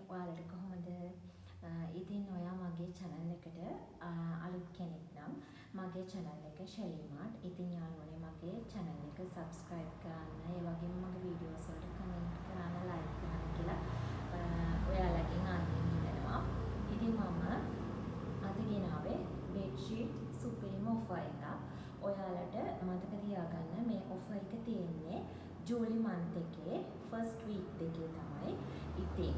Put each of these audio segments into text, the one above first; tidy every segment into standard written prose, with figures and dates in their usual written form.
ඔයාලට කොහොමද? ඉතින් ඔයා මගේ channel එකට අලුත් කෙනෙක් නම් මගේ channel එක Shelly Mart. ඉතින් යාළුවනේ මගේ channel එක subscribe කරන්න, ඒ වගේම මගේ videos වලට comment කරන්න, like කරන්න කියලා ඔයාලගෙන් අරගෙන ඉන්නවා. ඉතින් මම අද ගෙනාවේ bedsheet සුපිරිම offer එකක්. ඔයාලට මතක තියාගන්න මේ offer එක තියෙන්නේ ජූලි month එකේ first week දෙකේ තමයි. ඉතින්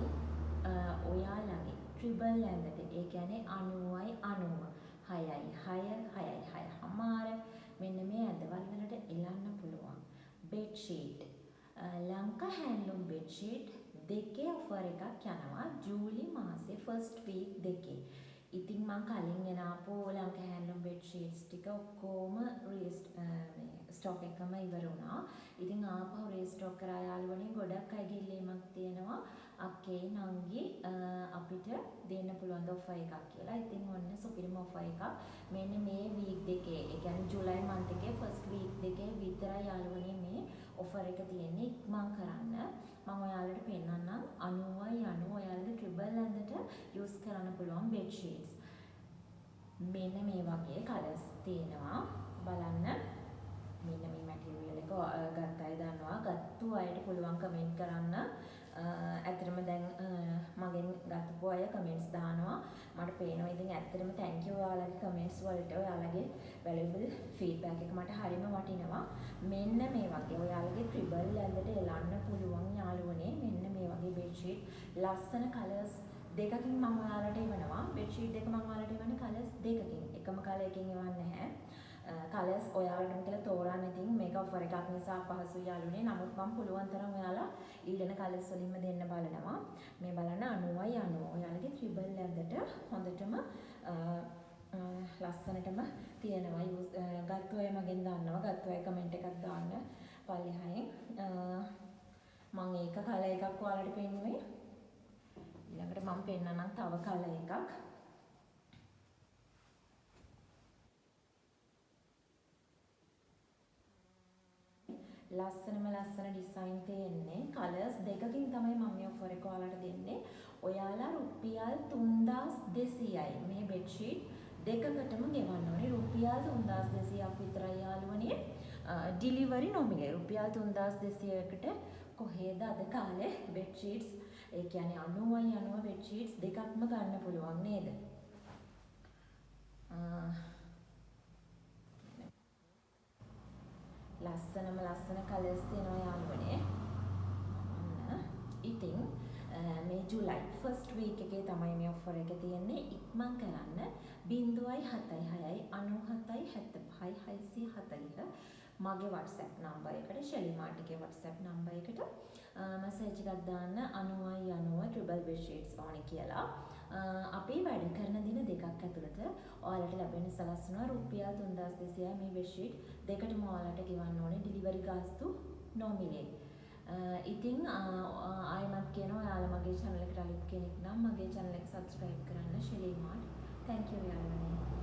ඔයාලගේ ට්‍රිබල් ඇඳට ඒ කියන්නේ 90යි 90 6යි 6 6යි 6 හමාර මෙන්න මේ ඇඳවල් වලට එලන්න පුළුවන් bedsheet ලංකා හැන්ඩ්ලූම් bedsheet දෙකේ offer එකක් යනවා ජූලි මාසේ first week දෙකේ. ඉතින් මම කලින් ගෙනාපු ලංකා හැන්ඩ්ලූම් bedsheets ටික ඔක්කොම ස්ටොක් එකම ඉවර වුණා. ඉතින් ආපහු රීස්ටොක් කරා යාළුවනේ ගොඩක් අයගේ ඉල්ලීමක් තියෙනවා. අක්කේ නංගි අපිට දෙන්න පුළුවන් ද offer එකක් කියලා. ඉතින් ඔන්න සුපිරිම offer එකක්. මෙන්න මේ week දෙකේ, ඒ කියන්නේ ජූලයි month එකේ first week දෙකේ විතරයි යාළුවනේ මේ offer එක තියෙන්නේ. ඉක්මන් කරන්න. මම ඔයාලට පෙන්නන්නම් 90යි 90 ඔයාලගේ ට්‍රිබල් ඇඳට use කරන්න පුළුවන් bedsheets. මෙන්න මේ වගේ කලර්ස් තියෙනවා. බලන්න. මෙන්න මේ මැටීරියල් එක ගත්ත අය දන්නවා. ගත්තු අයට පුළුවන් කමෙන්ට් කරන්න. ඇත්තටම දැන් මගෙන් ගත්තු අය කමෙන්ට්ස් දානවා. මට පේනවා. ඉතින් ඇත්තටම thank you ඔයාලගේ කමෙන්ට්ස් වලට. ඔයාලගේ valuable feedback එක මට හරිම වටිනවා. මෙන්න මේ වගේ ඔයාලගේ ට්‍රිබල් ඇඳට එලන්න පුළුවන් යාළුවනේ. මෙන්න මේ වගේ bedsheet ලස්සන කලර්ස් දෙකකින් මම ඔයාලට එවනවා. bedsheet දෙක මම ඔයාලට එවන්නේ කලර්ස් දෙකකින්. එකම කලර් එකකින් එවන්නේ නැහැ. කලර්ස් ඔයාලටම කියලා තෝරන්න. ඉතින් මේක ඔෆර් එකක් නිසා අපහසුයි යාළුවනේ. නමුත් මම පුළුවන් තරම් ඔයාලා ඊළඟ කලර්ස් වලින්ම දෙන්න බලනවා. මේ බලන්න 90යි 90 ඔයාලගේ ට්‍රිබල් ඇඳට හොඳටම ලස්සනටම තියෙනවා. ගත්ත අය මගෙන් දන්නවා. ගත්ත අය කමෙන්ට් එකක් දාන්න පල්ලෙහායෙන්. මම ඒක කලර් එකක් ඔයාලට පෙන්නුවේ. ඊළඟට මම පෙන්නන්නම් තව කලර් එකක්. ලස්සන ඩිසයින් තියෙන්නේ කලර්ස් දෙකකින් තමයි මම මේ offer එක ඔයාලට දෙන්නේ. ඔයාලා රුපියල් 3200යි මේ bedsheet දෙකකටම ගෙවන්න ඕනේ. රුපියල් 3200ක් විතරයි යාළුවනේ. ඩිලිවරි නොමිලේ රුපියල් 3200කට කොහෙද අද කාලේ bedsheets ඒ කියන්නේ 90යි 90 bedsheets දෙකක්ම ගන්න පුළුවන් නේද? ලස්සන කලර්ස් තියෙනවා යාළුවනේ. ඉතින් මේ ජූලයි first week එකේ තමයි මේ offer එක තියෙන්නේ. ඉක්මන් කරන්න 076යි 97යි 75යි 640 මගේ WhatsApp number එකට Shelly Mart එකේ WhatsApp number එකට message එකක් දාන්න 90යි 90 ට්‍රිබල් bedsheets ඕනේ කියලා. අපි වැඩ කරන දින දෙකක් ඇතුළත ඔයාලට ලැබෙන සලස්නවා රුපියල් 3200යි මේ bedsheet දෙකටම ඔයාලට ගෙවන්න ඕනේ. ඩිලිවරි ගාස්තු නොමිලේ. ඉතින් ආයෙමත් කියනවා ඔයාලා මගේ channel එකට අලුත් කෙනෙක් නම් මගේ channel එක subscribe කරන්න Shelly Mart. Thank you යාළුවනේ.